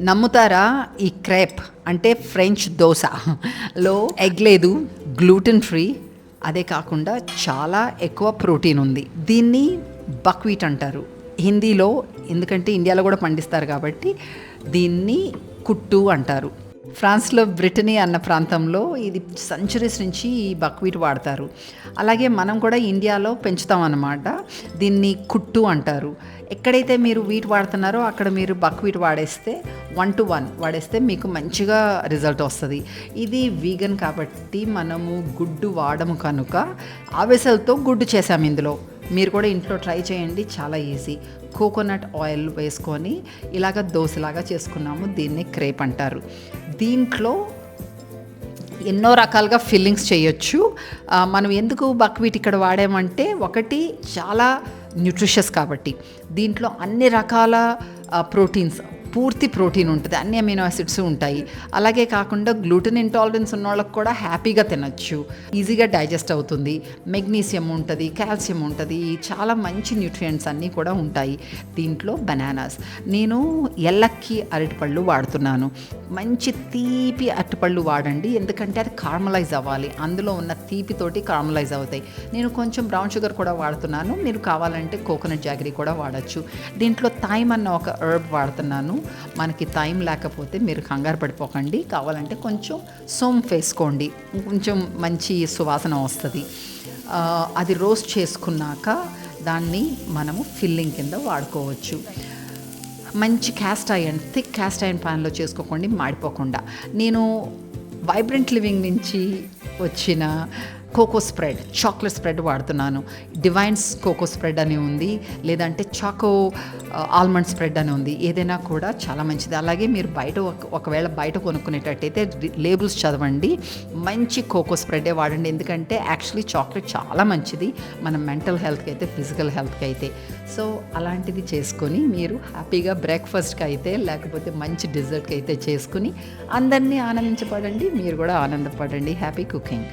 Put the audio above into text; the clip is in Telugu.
నమ్ముతారా? ఈ క్రేప్ అంటే ఫ్రెంచ్ దోసలో ఎగ్ లేదు, గ్లూటెన్ ఫ్రీ, అదే కాకుండా చాలా ఎక్కువ ప్రోటీన్ ఉంది. దీన్ని బక్వీట్ అంటారు హిందీలో, ఎందుకంటే ఇండియాలో కూడా పండిస్తారు కాబట్టి దీన్ని కుట్టు అంటారు. ఫ్రాన్స్లో బ్రిటనీ అన్న ప్రాంతంలో ఇది సెంచరీస్ నుంచి ఈ బక్వీట్ వాడతారు. అలాగే మనం కూడా ఇండియాలో పెంచుతాం అన్నమాట. దీన్ని కుట్టు అంటారు. ఎక్కడైతే మీరు వీట్ వాడుతున్నారో అక్కడ మీరు బక్వీట్ వాడేస్తే 1:1 వాడేస్తే మీకు మంచిగా రిజల్ట్ వస్తుంది. ఇది వీగన్ కాబట్టి మనము గుడ్డు వాడము కనుక ఆవేశలతో గుడ్డు చేసాము ఇందులో. మీరు కూడా ఇంట్లో ట్రై చేయండి, చాలా ఈజీ. కోకోనట్ ఆయిల్ వేసుకొని ఇలాగ దోశలాగా చేసుకున్నాము, దీన్ని క్రేప్ అంటారు. దీంట్లో ఎన్నో రకాలుగా ఫిల్లింగ్స్ చేయొచ్చు. మనం ఎందుకు బక్వీట్ ఇక్కడ వాడామంటే, ఒకటి చాలా న్యూట్రిషియస్ కాబట్టి, దీంట్లో అన్ని రకాల ప్రోటీన్స్, పూర్తి ప్రోటీన్ ఉంటుంది, అన్ని అమినో యాసిడ్స్ ఉంటాయి. అలాగే కాకుండా గ్లూటెన్ ఇంటాలరెన్స్ ఉన్న వాళ్ళకి కూడా హ్యాపీగా తినచ్చు, ఈజీగా డైజెస్ట్ అవుతుంది. మెగ్నీషియం ఉంటుంది, కాల్షియం ఉంటుంది, చాలా మంచి న్యూట్రియంట్స్ అన్నీ కూడా ఉంటాయి దీంట్లో. బనానాస్, నేను ఎల్లక్కి అరటిపళ్ళు వాడుతున్నాను. మంచి తీపి అరటిపళ్ళు వాడండి, ఎందుకంటే అది కారమలైజ్ అవ్వాలి, అందులో ఉన్న తీపితోటి కారమలైజ్ అవుతాయి. నేను కొంచెం బ్రౌన్ షుగర్ కూడా వాడుతున్నాను, మీరు కావాలంటే కోకోనట్ జాగరీ కూడా వాడచ్చు. దీంట్లో థైమ్ అన్న ఒక హెర్బ్ వాడుతున్నాను. మనకి థైమ్ లేకపోతే మీరు కంగారు పడిపోకండి, కావాలంటే కొంచెం సోంపు వేసుకోండి, కొంచెం మంచి సువాసన వస్తుంది. అది రోస్ట్ చేసుకున్నాక దాన్ని మనము ఫిల్లింగ్ కింద వాడుకోవచ్చు. మంచి cast iron, thick cast iron ప్యాన్లో చేసుకోకండి, మాడిపోకుండా. నేను వైబ్రెంట్ లివింగ్ నుంచి వచ్చిన కోకో స్ప్రెడ్, చాక్లెట్ స్ప్రెడ్ వాడుతున్నాను. డివైన్స్ కోకో స్ప్రెడ్ అని ఉంది, లేదంటే చాకో ఆల్మండ్ స్ప్రెడ్ అని ఉంది. ఏదైనా కూడా చాలా మంచిది. అలాగే మీరు బయట ఒకవేళ బయట కొనుక్కునేటట్టయితే లేబుల్స్ చదవండి, మంచి కోకో స్ప్రెడ్డే వాడండి. ఎందుకంటే యాక్చువల్లీ చాక్లెట్ చాలా మంచిది మన మెంటల్ హెల్త్కి అయితే, ఫిజికల్ హెల్త్కి అయితే. సో అలాంటిది చేసుకొని మీరు హ్యాపీగా బ్రేక్ఫాస్ట్కి అయితే, లేకపోతే మంచి డిజర్ట్కి అయితే చేసుకుని అందరినీ ఆనందించబడండి, మీరు కూడా ఆనందపడండి. Happy cooking.